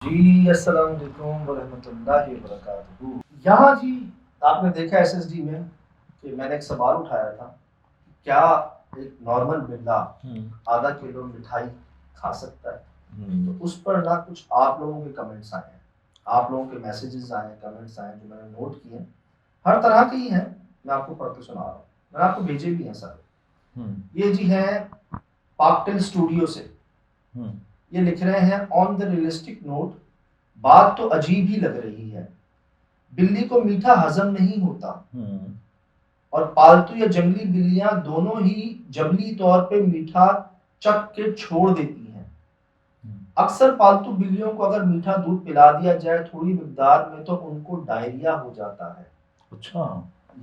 جی السلام علیکم ورحمۃ اللہ وبرکاتہ. یہاں جی آپ نے دیکھا ایس ایس ڈی میں کہ میں نے ایک سوال اٹھایا تھا، کیا ایک نارمل بندہ آدھا کلو مٹھائی کھا سکتا ہے؟ تو اس پر نہ کچھ آپ لوگوں کے کمنٹس آئے ہیں، آپ لوگوں کے میسیجز آئے ہیں، کمنٹس آئے ہیں جو میں نے نوٹ کیے ہیں، ہر طرح کے ہی ہیں. میں آپ کو پڑھ کے سنا رہا ہوں، میں نے آپ کو بھیجے بھی ہیں سارے. یہ جی ہیں پاکٹل اسٹوڈیو سے، یہ لکھ رہے ہیں آن دا ریئلسٹک نوٹ بات تو عجیب ہی لگ رہی ہے. بلی کو میٹھا ہضم نہیں ہوتا اور پالتو یا جنگلی بلیاں دونوں ہی جبلی طور پہ میٹھا چک کے چھوڑ دیتی ہیں. اکثر پالتو بلیوں کو اگر میٹھا دودھ پلا دیا جائے تھوڑی مقدار میں تو ان کو ڈائریا ہو جاتا ہے. اچھا،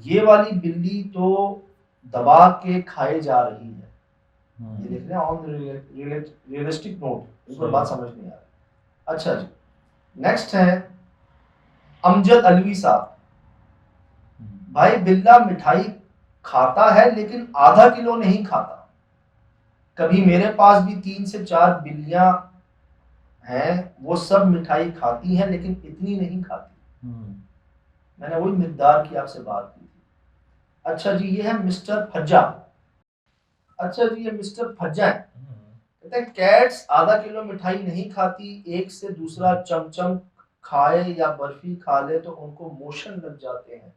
یہ والی بلی تو دبا کے کھائے جا رہی ہے. یہ دیکھ رہے ہیں آن ریئلسٹک نوٹ، ان کو بات سمجھ نہیں آ رہی. اچھا جی، نیکسٹ ہے امجد علوی صاحب. بھائی بلا مٹھائی کھاتا ہے لیکن آدھا کلو نہیں کھاتا. کبھی میرے پاس بھی 3 سے 4 بلیاں ہیں، وہ سب مٹھائی کھاتی ہیں لیکن اتنی نہیں کھاتی. میں نے وہی مقدار کی آپ سے بات کی تھی. اچھا جی، یہ ہے مسٹر پھجا. اچھا جی، یہ مسٹر پھجا ہے، کہتے ہیں کیٹس آدھا کلو مٹھائی نہیں کھاتی، ایک سے دوسرا چمچم کھائے یا برفی کھا لے تو ان کو موشن لگ جاتے ہیں.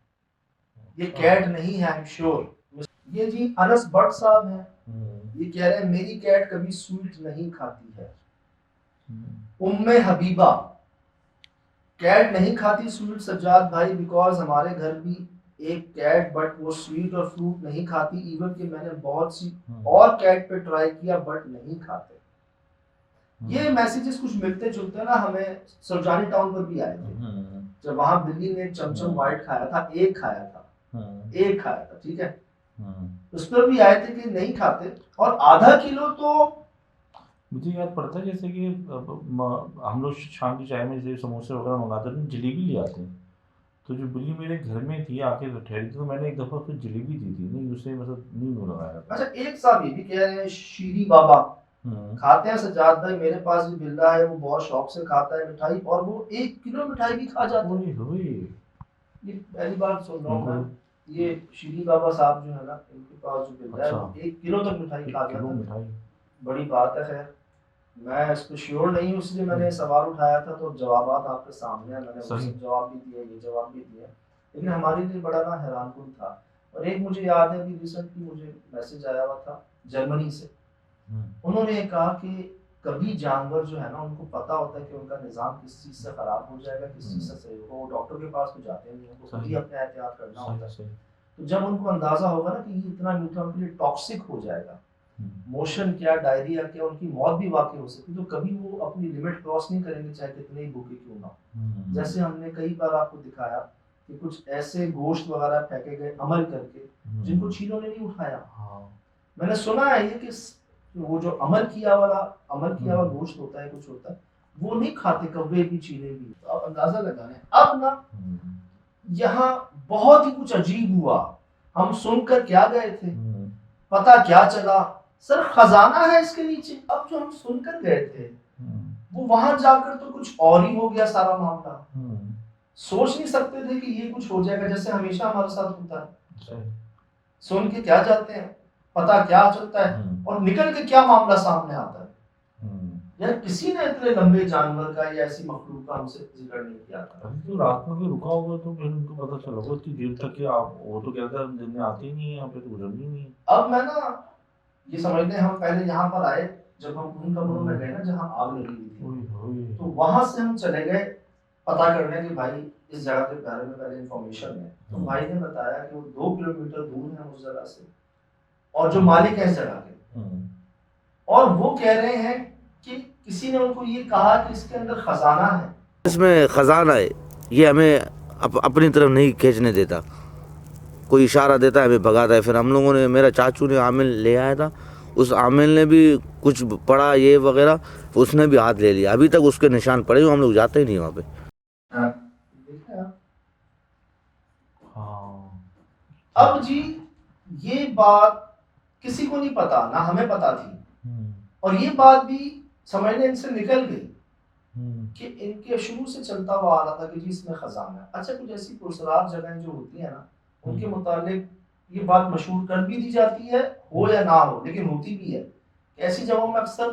یہ کیٹ نہیں ہے آئی ایم شیور. یہ جی انس بٹ صاحب ہیں، یہ کہہ رہے ہیں میری کیٹ کبھی سویٹ نہیں کھاتی ہے. ام حبیبہ، کیٹ نہیں کھاتی سویٹ سجاد بھائی بیکاز ہمارے گھر بھی ایک کیٹ بٹ وہ سویٹ اور فروٹ نہیں کھاتی. ایون کہ میں نے بہت سی اور کیٹ پہ ٹرائی کیا بٹ نہیں کھاتے. یہ میسیجز کچھ ملتے جلتے نا ہمیں سرجانی ٹاؤن پر بھی آئے تھے، جب وہاں بلی نے چمچم وائٹ کھایا تھا، ایک کھایا تھا ٹھیک ہے، اس پر بھی آئے تھے کہ نہیں کھاتے. اور آدھا کلو تو مجھے یاد پڑتا ہے جیسے کہ ہم لوگ شام کی چائے میں جیسے سموسے وغیرہ منگاتے تھے، جلیبی لے آتے ہیں، تو جو بلی میرے گھر میں تھی آ کے ٹھہری تھی تو میں نے ایک دفعہ پھر جلیبی دی تھی، نہیں اسے مطلب نہیں منہ لگایا تھا. اچھا ایک صاحب یہ بھی کہہ رہے ہیں شیری بابا کھاتے ہیں سجاد بھائی، میرے پاس بھی بلا ہے، وہ بہت شوق سے کھاتا ہے مٹھائی اور وہ 1 کلو مٹھائی بھی کھا جاتا ہے. یہ پہلی بار سن رہا ہوں میں. یہ شیری بابا صاحب جو ہے نا، ان کے پاس جو بلا ہے وہ 1 کلو تک مٹھائی کھا جاتا ہے. بڑی بات ہے. خیر میں اس پہ شیور نہیں ہوں، اس لیے میں نے سوال اٹھایا تھا تو جوابات آپ کے سامنے ہیں، میں نے اس جواب بھی دیا، یہ جواب بھی دیا، لیکن ہمارے لیے بڑا نا حیران کن تھا. اور ایک مجھے یاد ہے کہ ریسنٹلی مجھے میسج آیا ہوا تھا جرمنی سے، انہوں نے کہا کہ کبھی جانور جو ہے نا ان کو پتا ہوتا ہے کہ ان کا نظام کس چیز سے خراب ہو جائے گا، کس چیز سے صحیح ہوگا، وہ ڈاکٹر کے پاس تو جاتے نہیں، ان کو خود ہی اپنے احتیاط کرنا ہوتا ہے. تو جب ان کو اندازہ ہوگا نا کہ یہ اتنا میٹھا ان کے لیے ٹاکسک ہو جائے گا، موشن کیا ڈائریا کیا ان کی موت بھی واقع ہو سکتی، تو کبھی وہ اپنی لمٹ کراس نہیں کریں گے چاہے کتنے ہی بھوکے کیوں نہ ہو. جیسے ہم نے کئی بار آپ کو دکھایا کہ کچھ ایسے گوشت وغیرہ پھینکے گئے عمل کر کے جن کو چیلوں نے نہیں اٹھایا. میں نے سنا ہے یہ کہ وہ جو عمل کیا ہوا گوشت ہوتا ہے، کچھ ہوتا ہے وہ نہیں کھاتے کوے بھی چیلے بھی. تو آپ اندازہ لگائیں. اب نا یہاں بہت ہی کچھ عجیب ہوا، ہم سن کر کیا گئے تھے، پتا کیا چلا سر خزانہ ہے اس کے نیچے. اب جو ہم سن کر گئے تھے وہ وہاں جا کر تو کچھ اور ہی ہو گیا سارا معاملہ. سوچ نہیں سکتے تھے کہ یہ کچھ ہو جائے گا، جیسے ہمیشہ ہمارے ساتھ ہوتا ہے. سن کے کیا جاتے ہیں، پتا کیا چلتا ہے اور نکل کے کیا معاملہ سامنے آتا ہے. یار کسی نے اتنے لمبے جانور کا یا ایسی مخلوق کا ہم سے ذکر نہیں کیا تھا. ابھی تو رات میں بھی رکا ہوگا تو پھر ان کو پتا چلا ہوگا اتنی دیر تک کہ آپ وہ تو کہتا ہے دن میں آتے ہی نہیں ہے یہاں پہ، تو گزرنی نہیں ہے. اب میں نا یہ سمجھتے ہیں ہم پہلے یہاں پر آئے، جب ہم ان کمروں میں گئے نا جہاں آگ لگی ہوئی تھی، تو وہاں سے ہم چلے گئے پتا کرنے کہ بھائی اس جگہ کے بارے میں پہلے انفارمیشن ہے. تو بھائی نے بتایا کہ وہ 2 کلومیٹر دور ہیں اس جگہ سے، اور جو مالک ہے اس جگہ کے، اور وہ کہہ رہے ہیں کہ کسی نے ان کو یہ کہا کہ اس کے اندر خزانہ ہے، اس میں خزانہ ہے، یہ ہمیں اپنی طرف نہیں کھینچنے دیتا، کوئی اشارہ دیتا ہے ہمیں بھگاتا ہے. پھر ہم لوگوں نے، میرا چاچو نے عامل لے آیا تھا، اس عامل نے بھی کچھ پڑا یہ وغیرہ، اس نے بھی ہاتھ لے لیا. ابھی تک اس کے نشان پڑے ہوئے، ہم لوگ جاتے ہی نہیں وہاں پہ. اب جی یہ بات کسی کو نہیں پتا، نہ ہمیں پتا تھی، اور یہ بات بھی سمجھنے ان سے نکل گئی. کہ ان کے شروع سے چلتا ہوا آ رہا تھا کہ جی اس میں خزانہ ہے. اچھا کچھ ایسی پرسرار جگہیں جو ہوتی ہیں نا ان کے متعلق یہ بات مشہور کر بھی دی جاتی ہے ہو یا نہ ہو لیکن ہوتی بھی ہے. ایسی جگہوں میں اکثر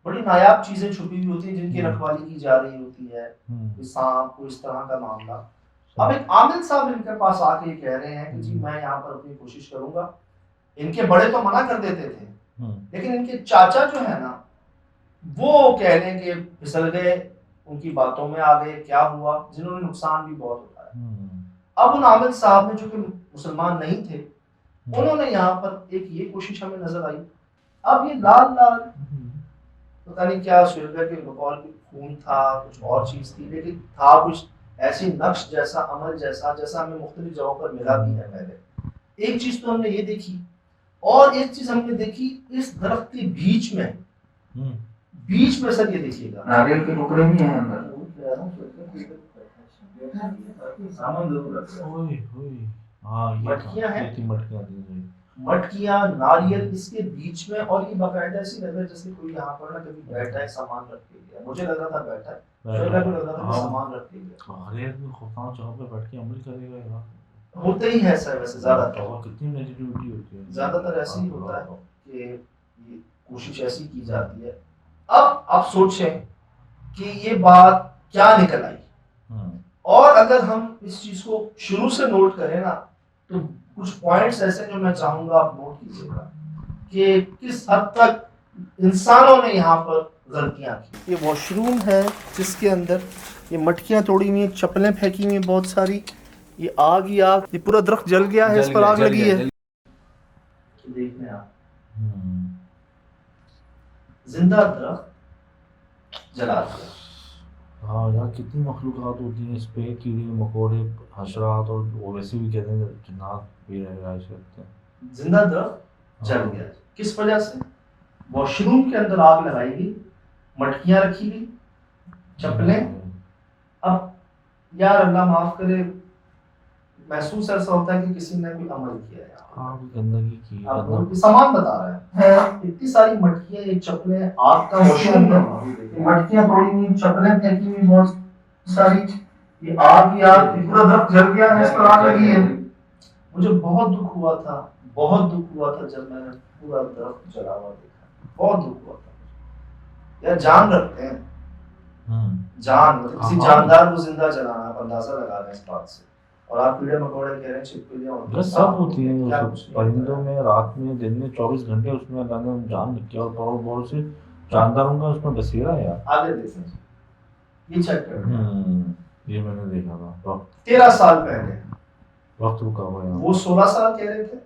بڑی نایاب چیزیں چھپی ہوئی ہوتی ہیں جن کی رکھوالی کی جا رہی ہوتی ہے, کوئی سانپ کوئی اس طرح کا معاملہ. اب ایک عامل صاحب ان کے پاس آ کے یہ کہہ رہے ہیں کہ جی میں یہاں پر اپنی کوشش کروں گا. ان کے بڑے تو منع کر دیتے تھے لیکن ان کے چاچا جو ہے نا وہ کہہ لیں کہ پھسل گئے, ان کی باتوں میں آ گئے, کیا ہوا, جنہوں نے نقصان بھی بہت اٹھایا. اب ان عامل صاحب میں جو کہ مسلمان نہیں تھے انہوں نے یہاں پر ایک یہ کوشش ہمیں نظر آئی. اب یہ لال لال پتہ نہیں کیا شرگا کے بقول کی خون تھا کچھ اور چیز تھی لیکن تھا کچھ ایسی نقش جیسا عمل جیسا ہمیں مختلف جگہوں پر ملا بھی ہے. پہلے ایک چیز تو ہم نے یہ دیکھی اور ایک چیز ہم نے دیکھی اس درخت کے بیچ میں سر یہ دیکھیے گا ناریل کے ٹکڑے بھی ہیں اندر. مٹکیاں ہیں, مٹکیاں ناریل اس کے بیچ میں, اور یہ باقاعدہ ایسی لگ رہا ہے جیسے کوئی یہاں پر نا کبھی بیٹھا ہے سامان رکھ کے گیا. مجھے لگ رہا تھا بیٹھا ہے, شعیب کو لگ رہا تھا کہ سامان رکھ کے گیا. ہر ایک خوفناک جگہ پہ بیٹھ کے عمل کرے گا یار, ہوتے ہی ہے سر ویسے زیادہ تر, کتنی نیگیٹیوٹی ہوتی ہے, زیادہ تر ایسے ہی ہوتا ہے کہ یہ کوشش ایسی کی جاتی ہے. اب آپ سوچیں کہ یہ بات کیا نکل آئی, اور اگر ہم اس چیز کو شروع سے نوٹ کریں نا تو کچھ پوائنٹس ایسے جو میں چاہوں گا آپ نوٹ کیجیے گا کہ کس حد تک انسانوں نے یہاں پر غلطیاں کی. یہ واش روم ہے جس کے اندر یہ مٹکیاں توڑی ہوئی ہیں, چپلیں پھینکی ہوئی ہیں بہت ساری, یہ آگ ہی آگ, یہ پورا درخت جل گیا ہے, اس پر آگ لگی ہے. دیکھیں آپ زندہ درخت جلا دیا. ہاں یار کتنی مخلوقات ہوتی ہیں اس پہ, کیڑے مکوڑے حشرات, اور وہ ویسے بھی کہتے ہیں جنات بھی رہائش کرتے ہیں. زندہ درخت جل گیا کس وجہ سے؟ واش روم کے اندر آگ لگائی گئی, مٹکیاں رکھی گئی, چپلیں. اب یار اللہ معاف کرے محسوس ایسا ہوتا ہے کہ کسی نے بھی عمل کیا ہے, گندگی کی. سامان بتا رہا ہے اتنی ساری مٹکیاں, یہ چپلیں, آگ کا واش روم ہے, مٹکیاں توڑی ہوئی, چپلیں پھینکی ہوئی بہت ساری, یہ آگ ہی آگ, پورا درخت جل گیا ہے, اس پر آگ لگی ہے. مجھے بہت دکھ ہوا تھا جب میں نے پورا درخت جلا ہوا دیکھا, بہت دکھ ہوا تھا. یار جان رکھتے ہیں, جان مطلب کسی جاندار کو زندہ جلانا, آپ اندازہ لگا رہے ہیں اس بات سے, اور آپ کیڑے مکوڑے کہہ رہے ہیں چھپکلیاں سب ہوتی ہیں پرندوں میں, رات میں, دن میں, 24 گھنٹے اس میں اللہ نے جان رکھی, اور بہت سے جانداروں کا اس میں بسیرا ہے یار. آگے دیکھیں یہ چیک کریں, یہ میں نے دیکھا تھا 13 سال پہلے وقت رکا ہوا ہے. وہ 16 سال کہہ رہے تھے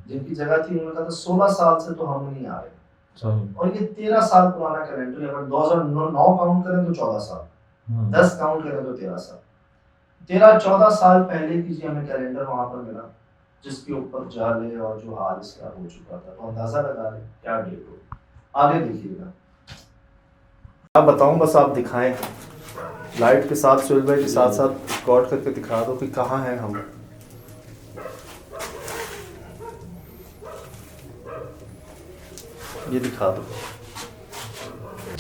جن کی جگہ تھی, انہوں نے کہا تھا 16 سال سے تو ہم نہیں آ رہے, اور یہ 13 سال پرانا کیلنڈر, اگر 2009 کاؤنٹ کریں تو 14 سال, 10 کاؤنٹ کریں تو 13 سال, 13-14 سال پہلے کی جی ہمیں کیلنڈر وہاں پر ملا جس کے اوپر جالے اور جو حال اس کا ہو چکا تھا, تو اندازہ لگا لیں کیا ڈیٹ ہو. آگے دیکھیے گا, آپ بتاؤں بس آپ دکھائیں لائٹ کے ساتھ, سہیل بھائی کے ساتھ ساتھ ریکارڈ کر کے دکھا دو کہ کہاں ہیں ہم. یہ دکھا دو.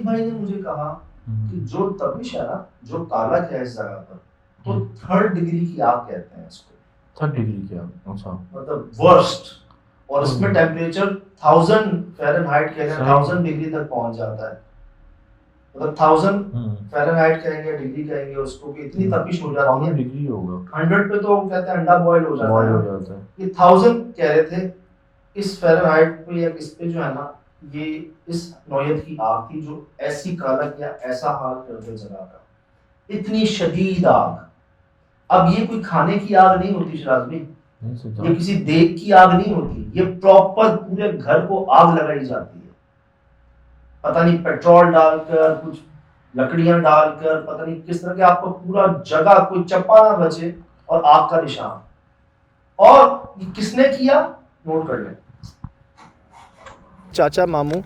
بھائی نے مجھے کہا کہ جو تپش ہے نا, جو کالک ہے اس جگہ پر, تو 3rd ڈگری کی آگ کہتے ہیں اس کو. 3rd ڈگری کی آگ, اچھا, مطلب ورسٹ, اور اس میں ٹیمپریچر 1000 فahrenheit کہتے ہیں, 1000 ڈگری تک پہنچ جاتا ہے. مطلب 1000 فahrenheit کہیں گے, ڈگری کہیں گے اس کو, کہ اتنی تپش ہو جاتی ہے. ڈگری ہوگا 100 پہ تو کہتے ہیں انڈا بوائل ہو جاتا ہے. یہ 1000 کہہ رہے تھے اس فahrenheit پہ, یا اس پہ جو ہے نا, یہ اس نوعیت کی آگ تھی جو ایسی کالک یا ایسا حال کر دے جگہ کا, اتنی شدید آگ. اب یہ کوئی کھانے کی آگ نہیں ہوتی شراز بھائی, یہ کسی دیگ کی آگ نہیں ہوتی, یہ پراپر پورے گھر کو آگ لگائی جاتی ہے. پتہ نہیں پیٹرول ڈال کر, کچھ لکڑیاں ڈال کر, پتہ نہیں کس طرح کے, آپ کو پورا جگہ کوئی چپا نہ بچے, اور آگ کا نشان. اور یہ کس نے کیا, نوٹ کر لیں. چاچا ماموں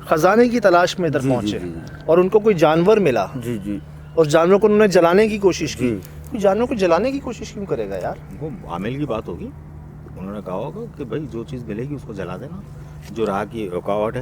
خزانے کی تلاش میں ادھر پہنچے, اور ان کو کوئی جانور ملا, اور جانور کو انہوں نے جلانے کی کوشش کی. جانور کو جلانے کی کوشش کیوں کرے گا یار؟ وہ عامل کی بات ہوگی, انہوں نے کہا ہوگا کہ بھائی جو چیز ملے گی اس کو جلا دینا, جو راہ کی رکاوٹ ہے